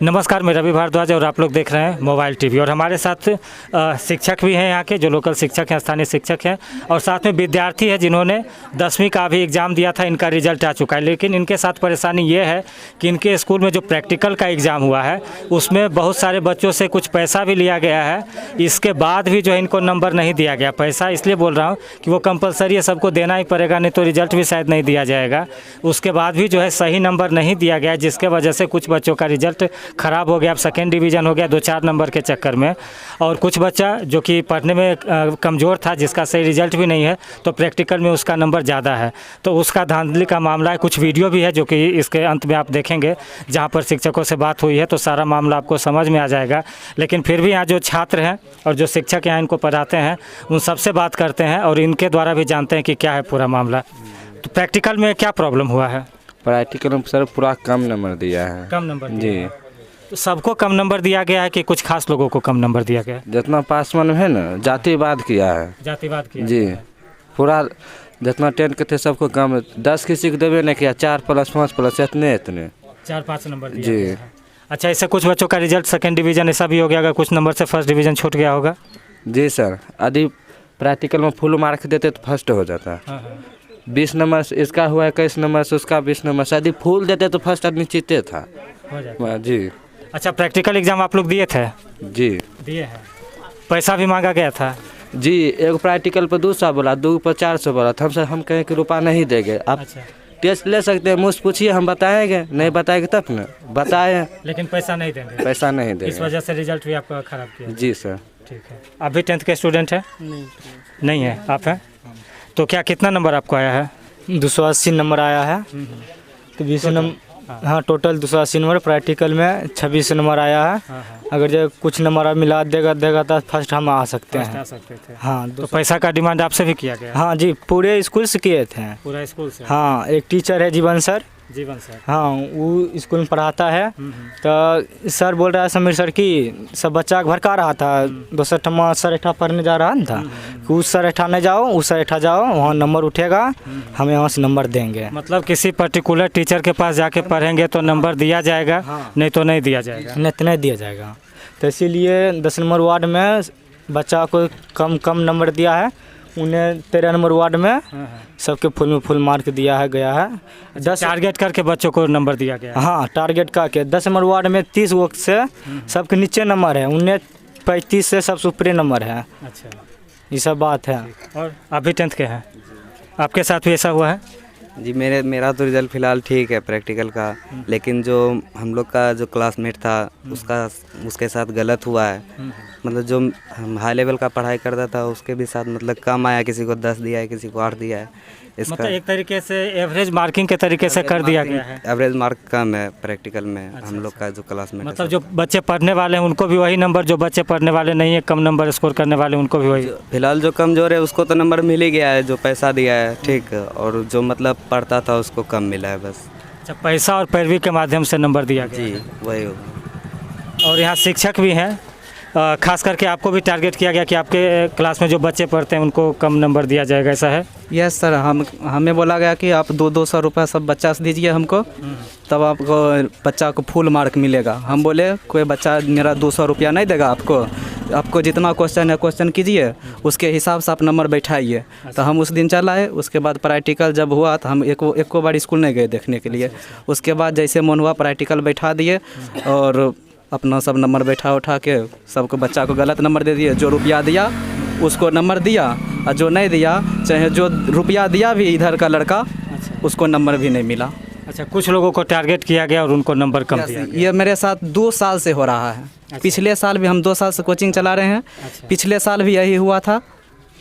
नमस्कार, मैं रवि भारद्वाज और आप लोग देख रहे हैं मोबाइल टीवी। और हमारे साथ शिक्षक भी हैं, यहाँ के जो लोकल शिक्षक हैं, स्थानीय शिक्षक हैं, और साथ में विद्यार्थी हैं जिन्होंने 10वीं का भी एग्ज़ाम दिया था। इनका रिजल्ट आ चुका है, लेकिन इनके साथ परेशानी ये है कि इनके स्कूल में जो प्रैक्टिकल का एग्ज़ाम हुआ है उसमें बहुत सारे बच्चों से कुछ पैसा भी लिया गया है। इसके बाद भी जो है इनको नंबर नहीं दिया गया। पैसा इसलिए बोल रहा हूँ कि वो कंपलसरी है, सबको देना ही पड़ेगा, नहीं तो रिजल्ट भी शायद नहीं दिया जाएगा। उसके बाद भी जो है सही नंबर नहीं दिया गया, जिसके वजह से कुछ बच्चों का रिजल्ट ख़राब हो गया। अब सेकेंड डिवीज़न हो गया 2-4 नंबर के चक्कर में। और कुछ बच्चा जो कि पढ़ने में कमज़ोर था, जिसका सही रिजल्ट भी नहीं है, तो प्रैक्टिकल में उसका नंबर ज़्यादा है, तो उसका धांधली का मामला है। कुछ वीडियो भी है जो कि इसके अंत में आप देखेंगे, जहाँ पर शिक्षकों से बात हुई है, तो सारा मामला आपको समझ में आ जाएगा। लेकिन फिर भी यहाँ जो छात्र हैं और जो शिक्षक यहाँ इनको पढ़ाते हैं, उन सबसे बात करते हैं और इनके द्वारा भी जानते हैं कि क्या है पूरा मामला। तो प्रैक्टिकल में क्या प्रॉब्लम हुआ है? प्रैक्टिकल में सर पूरा कम नंबर दिया है। कम नंबर जी। तो सबको कम नंबर दिया गया है कि कुछ खास लोगों को कम नंबर दिया गया है? जितना पास में है ना, जातिवाद किया है। जातिवाद किया जी, पूरा जितना 10 के थे सबको कम। 10 किसी को देवे नहीं किया, 4+5 प्लस इतने 4-5 नंबर दिया जी। गया है। अच्छा, ऐसे कुछ बच्चों का रिजल्ट सेकंड डिवीज़न ऐसा भी हो गया, अगर कुछ नंबर से फर्स्ट डिवीज़न छूट गया होगा? जी सर, यदि प्रैक्टिकल में फुल मार्क देते तो फर्स्ट हो जाता। हाँ। 20 नंबर से इसका हुआ, 21 नंबर से उसका, 20 नंबर से यदि फुल देते तो फर्स्ट आदमी जीते था। हो जाता। जी। अच्छा, प्रैक्टिकल एग्ज़ाम आप लोग दिए थे? जी दिए हैं। पैसा भी मांगा गया था? जी, एक प्रैक्टिकल पर 200 बोला, 2 पर 400 बोला था। हम कहें कि रुपया नहीं देंगे। आप अच्छा, टेस्ट ले सकते हैं, मुझसे पूछिए, हम बताएंगे। नहीं बताएंगे तब ना बताए, लेकिन पैसा नहीं देंगे। पैसा नहीं इस देंगे। वजह से रिजल्ट भी आपका ख़राब किया? जी सर। ठीक है। आप भी 10th के स्टूडेंट हैं? नहीं है। आप हैं? तो क्या कितना नंबर आपको आया है? 280 नंबर आया है। तो 20 नंबर, हाँ टोटल 280 नंबर। प्रैक्टिकल में 26 नंबर आया है। अगर जो कुछ नंबर आप मिला देगा तो फर्स्ट हम आ सकते हैं। आ सकते थे। हाँ, तो पैसा का डिमांड आपसे भी किया गया? हाँ जी, पूरे स्कूल से किए थे। पूरा स्कूल से? हाँ, एक टीचर है जीवन सर। जीवन सर? हाँ, वो स्कूल में पढ़ाता है। तो सर बोल रहा है, समीर सर की सब बच्चा भड़का रहा था। दूसरा ठमा सर एठा पढ़ने जा रहा था कि उस सर एठा नहीं जाओ, उस सर एठा जाओ, वहाँ नंबर उठेगा, हमें वहाँ से नंबर देंगे। मतलब किसी पर्टिकुलर टीचर के पास जाके पढ़ेंगे तो नंबर दिया जाएगा? हाँ। नहीं तो नहीं दिया जाएगा? नहीं दिया जाएगा। तो इसीलिए 10 नंबर वार्ड में बच्चा को कम नंबर दिया है। उन्हें 13 नंबर वार्ड में सबके फुल में फुल मार्क दिया है गया है। 10 टारगेट करके बच्चों को नंबर दिया गया है? हाँ, टारगेट करके 10 नंबर वार्ड में 30 वक्त से सबके नीचे नंबर है, उन्हें 35 से सबसे ऊपरी नंबर है। अच्छा, ये सब बात है। और आप भी 10th के हैं, आपके साथ भी ऐसा हुआ है? जी, मेरा तो रिज़ल्ट फ़िलहाल ठीक है प्रैक्टिकल का, लेकिन जो हम लोग का जो क्लासमेट था उसके साथ गलत हुआ है। मतलब जो हम हाई लेवल का पढ़ाई करता था उसके भी साथ मतलब कम आया, किसी को 10 दिया है, किसी को 8 दिया है। इसका मतलब एक तरीके से एवरेज मार्किंग के तरीके से कर दिया गया है। एवरेज मार्क कम है प्रैक्टिकल में। हम लोग का जो क्लासमेट मतलब जो बच्चे पढ़ने वाले हैं उनको भी वही नंबर, जो बच्चे पढ़ने वाले नहीं है, कम नंबर स्कोर करने वाले, उनको भी वही? फिलहाल जो कमज़ोर है उसको तो नंबर मिल ही गया है, जो पैसा दिया है, ठीक। और जो मतलब पढ़ता था उसको कम मिला है बस। अच्छा, पैसा और पैरवी के माध्यम से नंबर दिया गया? जी, वही होगा। और यहाँ शिक्षक भी हैं, खास करके आपको भी टारगेट किया गया कि आपके क्लास में जो बच्चे पढ़ते हैं उनको कम नंबर दिया जाएगा, ऐसा है? यस सर, हमें बोला गया कि आप 200 रुपये सब बच्चा से दीजिए हमको, तब आपको बच्चा को फुल मार्क मिलेगा। हम बोले कोई बच्चा मेरा 200 रुपया नहीं देगा आपको जितना क्वेश्चन है क्वेश्चन कीजिए, उसके हिसाब से आप नंबर बैठाइए। तो हम उस दिन चलाए। उसके बाद प्रैक्टिकल जब हुआ तो हम एको बार स्कूल नहीं गए देखने के लिए। उसके बाद जैसे मन हुआ प्रैक्टिकल बैठा दिए और अपना सब नंबर बैठा उठा के सबको बच्चा को गलत नंबर दे दिए। जो रुपया दिया उसको नंबर दिया, और जो नहीं दिया, चाहे जो रुपया दिया भी इधर का लड़का, उसको नंबर भी नहीं मिला। अच्छा, कुछ लोगों को टारगेट किया गया और उनको नंबर कम दिया गया? ये मेरे साथ 2 साल से हो रहा है। पिछले साल भी हम 2 साल से कोचिंग चला रहे हैं। पिछले साल भी यही हुआ था,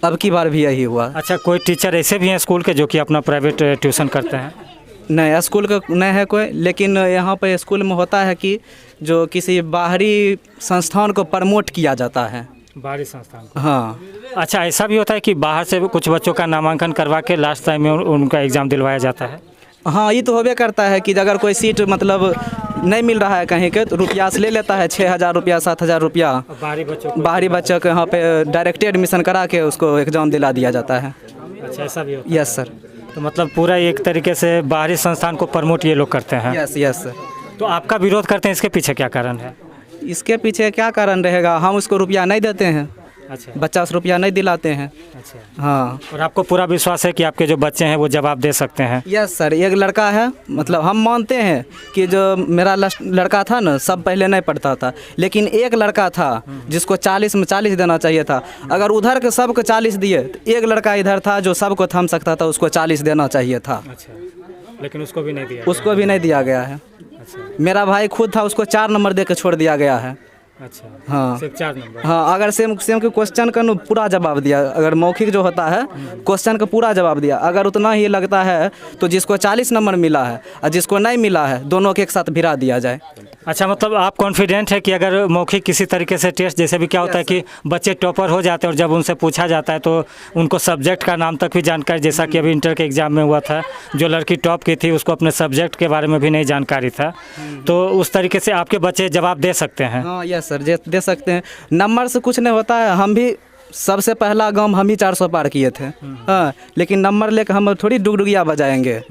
अब की बार भी यही हुआ। अच्छा, कोई टीचर ऐसे भी हैं स्कूल के जो कि अपना प्राइवेट ट्यूशन करते हैं? नहीं, स्कूल का नहीं है कोई, लेकिन यहाँ पर स्कूल में होता है कि जो किसी बाहरी संस्थान को प्रमोट किया जाता है। बाहरी संस्थान को? हाँ। अच्छा, ऐसा भी होता है कि बाहर से कुछ बच्चों का नामांकन करवा के लास्ट टाइम में उनका एग्ज़ाम दिलवाया जाता है? हाँ, ये तो होबे करता है कि अगर कोई सीट मतलब नहीं मिल रहा है कहीं के, तो रुपया से ले लेता है 6,000 रुपया, 7,000 रुपया। बाहरी बच्चों को यहाँ पे डायरेक्ट एडमिशन करा के उसको एग्ज़ाम दिला दिया जाता है। अच्छा, ऐसा भी होता है? Yes sir. तो मतलब पूरा एक तरीके से बाहरी संस्थान को प्रमोट ये लोग करते हैं? Yes sir. तो आपका विरोध करते हैं, इसके पीछे क्या कारण है? इसके पीछे क्या कारण रहेगा, हम उसको रुपया नहीं देते हैं, अच्छा 50 रुपया नहीं दिलाते हैं। अच्छा। हाँ और आपको पूरा विश्वास है कि आपके जो बच्चे हैं वो जवाब दे सकते हैं? यस सर, एक लड़का है, मतलब हम मानते हैं कि जो मेरा लड़का था ना, सब पहले नहीं पढ़ता था, लेकिन एक लड़का था जिसको 40 में 40 देना चाहिए था। अगर उधर के सबको 40 दिए तो एक लड़का इधर था जो सबको थम सकता था, उसको 40 देना चाहिए था। अच्छा, लेकिन उसको भी नहीं दिया? उसको भी नहीं दिया गया है। अच्छा मेरा भाई खुद था, उसको 4 नंबर दे के छोड़ दिया गया है। अच्छा, हाँ सिर्फ 4 नंबर? हाँ, अगर सेम के क्वेश्चन का पूरा जवाब दिया, अगर मौखिक जो होता है क्वेश्चन का पूरा जवाब दिया, अगर उतना ही लगता है तो जिसको 40 नंबर मिला है और जिसको नहीं मिला है, दोनों के एक साथ भिड़ा दिया जाए। अच्छा, मतलब आप कॉन्फिडेंट है कि अगर मौखिक किसी तरीके से टेस्ट, जैसे भी क्या होता है कि बच्चे टॉपर हो जाते हैं और जब उनसे पूछा जाता है तो उनको सब्जेक्ट का नाम तक भी जानकारी, जैसा कि अभी इंटर के एग्ज़ाम में हुआ था, जो लड़की टॉप की थी उसको अपने सब्जेक्ट के बारे में भी नहीं जानकारी था, तो उस तरीके से आपके बच्चे जवाब दे सकते हैं? हाँ यस सर, दे सकते हैं। नंबर से कुछ नहीं होता है, हम भी सबसे पहला गांव हम ही 400 पार किए थे। हाँ, लेकिन नंबर लेकर हम थोड़ी डुगडुगिया बजाएंगे।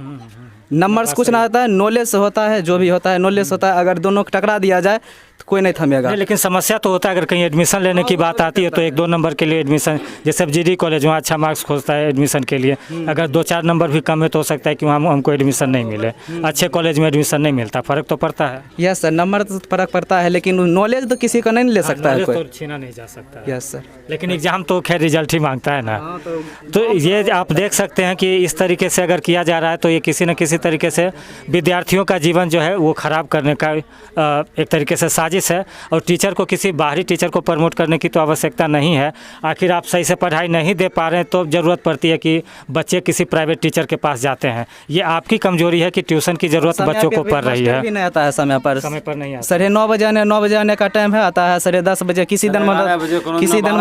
नंबर से कुछ ना होता है, नॉलेज से होता है, जो भी होता है नॉलेज से होता है। अगर दोनों को टकरा दिया जाए तो कोई नहीं थमेगा। नहीं, लेकिन समस्या तो होता है अगर कहीं एडमिशन लेने की बात आती है तो 1-2 नंबर के लिए एडमिशन, जैसे GD कॉलेज वहाँ अच्छा मार्क्स खोजता है एडमिशन के लिए, अगर 2-4 नंबर भी कम है तो हो सकता है कि वहाँ हमको एडमिशन नहीं मिले, अच्छे कॉलेज में एडमिशन नहीं मिलता, फ़र्क तो पड़ता है। यस सर, नंबर तो फ़र्क पड़ता है, लेकिन नॉलेज तो किसी का नहीं ले सकता है नॉलेज कोई। तो छीना नहीं जा सकता है। Yes sir. लेकिन एग्ज़ाम तो खैर रिजल्ट ही मांगता है ना। तो ये आप देख सकते हैं कि इस तरीके से अगर किया जा रहा है तो ये किसी न किसी तरीके से विद्यार्थियों का जीवन जो है वो ख़राब करने का एक तरीके से साजिश है। और टीचर को, किसी बाहरी टीचर को प्रमोट करने की तो आवश्यकता नहीं है। आखिर आप सही से पढ़ाई नहीं दे पा रहे हैं तो ज़रूरत पड़ती है कि बच्चे किसी प्राइवेट टीचर के पास जाते हैं। ये आपकी कमजोरी है कि ट्यूशन की ज़रूरत बच्चों को पड़ रही है। भी नहीं आता है समय पर नहीं आता। 9:30 बजे आने का टाइम है, आता है 10:30 बजे। किसी दिन मन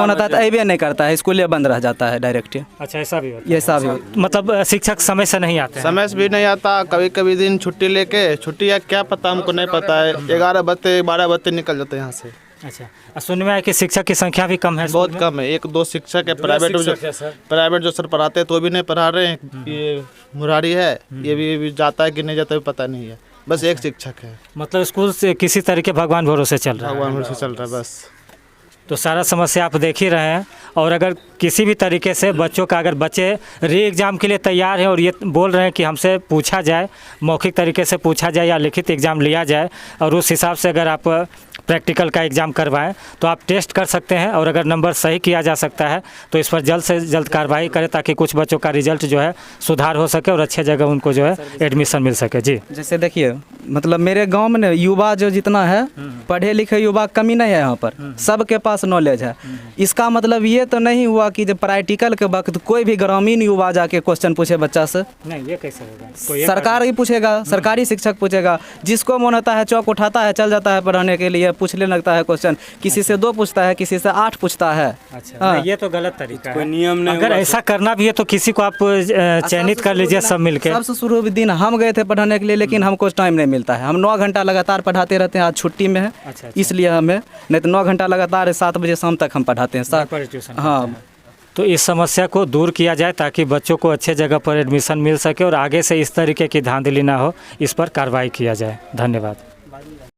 होता है तो अबे नहीं करता है, स्कूल बंद रह जाता है डायरेक्ट। अच्छा, ऐसा भी होता है? ऐसा भी होता है। मतलब शिक्षक समय से नहीं आते हैं? समय से भी नहीं आता, कभी कभी दिन छुट्टी लेके, छुट्टी है क्या पता, हमको नहीं पता है, 11 बजे 12 बजे निकल जाते हैं यहाँ से। अच्छा, सुनने में आया कि शिक्षक की संख्या भी कम है? बहुत कम है, 1-2 शिक्षक है। प्राइवेट जो सर पढ़ाते हैं तो भी नहीं पढ़ा रहे हैं। ये मुरारी है, ये भी जाता है कि नहीं जाता है पता नहीं है, बस एक शिक्षक है। मतलब स्कूल से किसी तरीके भगवान भरोसे चल रहा है? भगवान से चल रहा है बस। तो सारा समस्या आप देख ही रहे हैं। और अगर किसी भी तरीके से बच्चों का, अगर बच्चे री एग्ज़ाम के लिए तैयार हैं और ये बोल रहे हैं कि हमसे पूछा जाए, मौखिक तरीके से पूछा जाए या लिखित एग्ज़ाम लिया जाए, और उस हिसाब से अगर आप प्रैक्टिकल का एग्ज़ाम करवाएं तो आप टेस्ट कर सकते हैं। और अगर नंबर सही किया जा सकता है तो इस पर जल्द से जल्द कार्रवाई करें ताकि कुछ बच्चों का रिजल्ट जो है सुधार हो सके और अच्छे जगह उनको जो है एडमिशन मिल सके। जी, जैसे देखिए, मतलब मेरे गांव में युवा जो जितना है, पढ़े लिखे युवा कमी नहीं है यहाँ पर, सबके पास नॉलेज है। इसका मतलब ये तो नहीं हुआ कि जब प्रैक्टिकल के वक्त कोई भी ग्रामीण युवा जाके क्वेश्चन पूछे बच्चा से। नहीं, ये कैसे होगा? सरकार ही पूछेगा, सरकारी शिक्षक पूछेगा। जिसको मन होता है चौक उठाता है, चल जाता है पढ़ाने के लिए, पूछने लगता है क्वेश्चन। किसी से 2 पूछता है, किसी से 8 पूछता है। अच्छा, हाँ। ये तो गलत तरीका है। नियम नहीं, अगर ऐसा करना भी है तो किसी को आप चयनित कर लीजिए सब मिलकर। सबसे शुरू दिन हम गए थे पढ़ाने के लिए, लेकिन हमको टाइम नहीं मिलता है। हम 9 घंटा लगातार पढ़ाते रहते हैं, आज छुट्टी में है। अच्छा। इसलिए हमें, नहीं तो 9 घंटा लगातार 7 बजे शाम तक हम पढ़ाते हैं। हाँ, तो इस समस्या को दूर किया जाए ताकि बच्चों को अच्छे जगह पर एडमिशन मिल सके और आगे से इस तरीके की धांधली ना हो, इस पर कार्रवाई किया जाए। धन्यवाद।